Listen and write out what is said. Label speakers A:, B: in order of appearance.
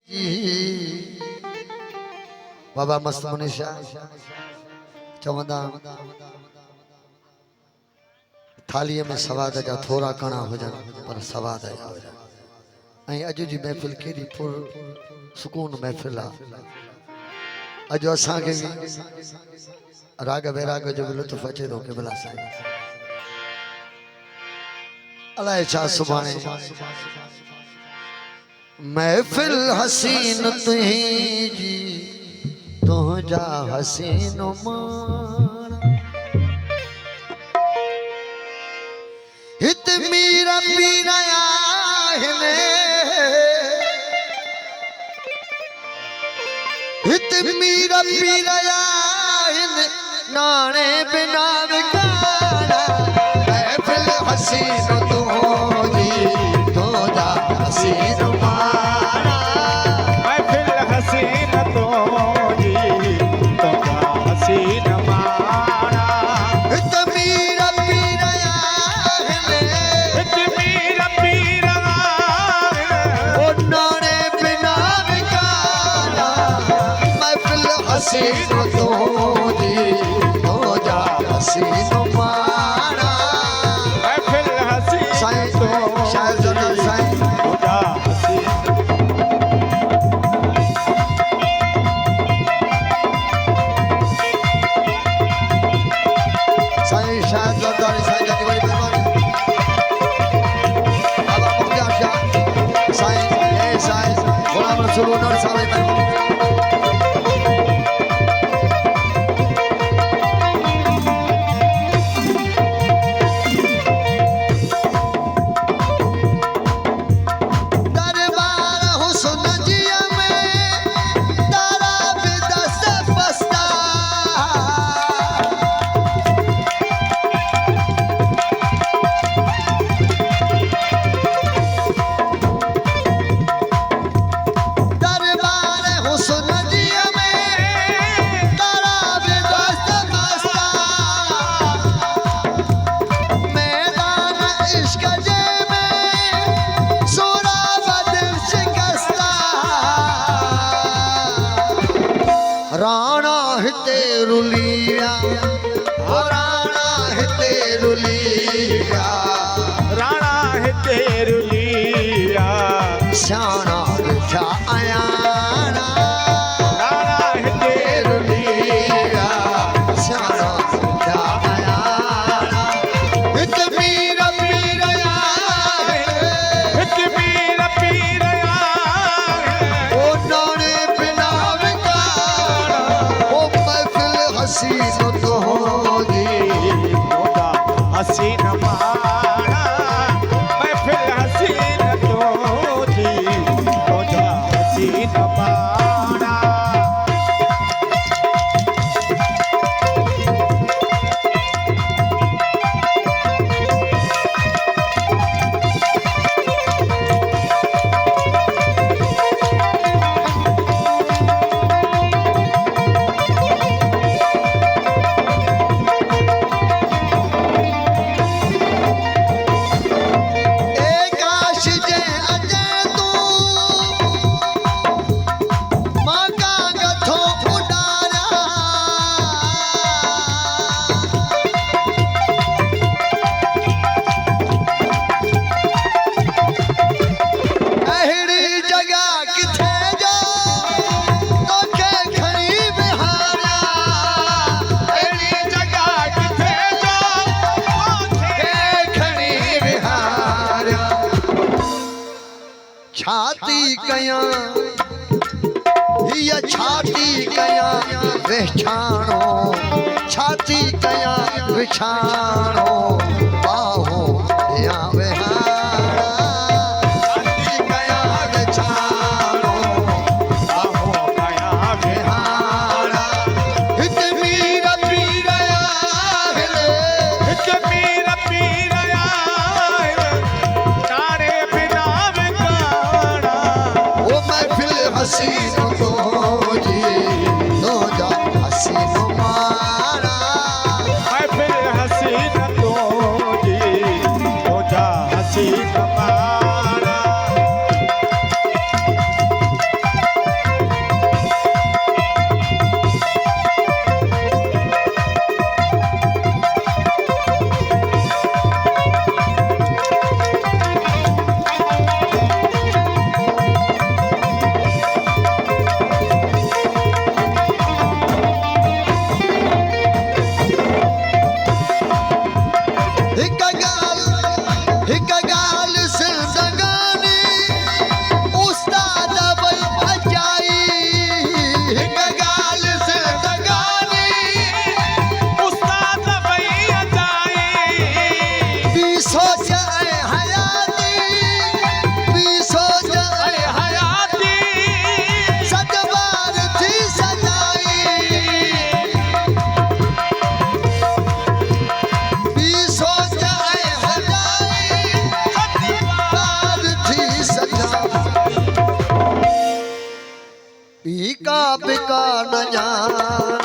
A: जी बाबा मस्त मुनीषा चवंदा थाली में सवाद जा थोड़ा कणा हुजन पर सवाद जा हुजन। अज जी महफिल केड़ी पुर सुकून महफिल आ। अज असा के राग वैराग जो भी लुत्फ अचे तो केवल अलाए छा सुभाणे महफिल हसीन तुझी तुझा हसीन मान हित मीरा पीरा आहिने हित मीरा पीरा आहिने नाने बिना विकारा महफिल हसीन तुझी तुझा हसीन माना
B: महफिल हसीन तुझी तुझा हसीन माना
A: हित मीरा पीरा आहिने
B: हित मीरा पीरा
A: ओ नाने बिना विकारा महफिल हसीन तुझी तुझा हसीन माना
B: महफिल हसीन
A: साईं शायद जनरल साईं
B: तुझा हसीन
A: साईं शायद जनरल साईं जनी वही मेहरबानी बाबा मुखिया शाह साईं ए साईं गुलाम रसूल नर साईं मेहरबानी दरबार हुस्न जिया में तारा बेदस बस्ता दरबार हुस्न जिया में तारा बेदस बस्ता मैदान इश्क जे में सोरा बदल शिकस्ता राणा हिते रुलिया ओ राणा हिते रुलिया
B: राणा हिते रुलिया
A: शाना बिठा आयाना
B: राणा हिते
A: रुलिया शाना बिठा आयाना हित मीरा पीरा आए
B: हित मीरा पीरा
A: ओ नाने बिना विकारा ओ महफिल हसीन तो होगी
B: तुझा हसीन माना महफिल हसीन तुझी तुझा हसीन माना
A: काश जे अजय तू मां का गथो उडारा अहिड़ी जगह किथे जो तोखे खणी बिहारा अहिड़ी जगह किथे जो तोखे खणी बिहारा छाती कयां हिय छाती कयां विछाणो छाती कयां विछाणो बाहो या विहारा छाती कयां विछाणो
B: आहो कया
A: विहारा हित मीरा पीरा आहिनि
B: हित मीरा पीरा नारे बिना विकारा
A: ओ महफिल हसीन तुझी तुझा हसीन माना
B: महफिल हसीन तुझी तुझा हसीन माना
A: बिका न जान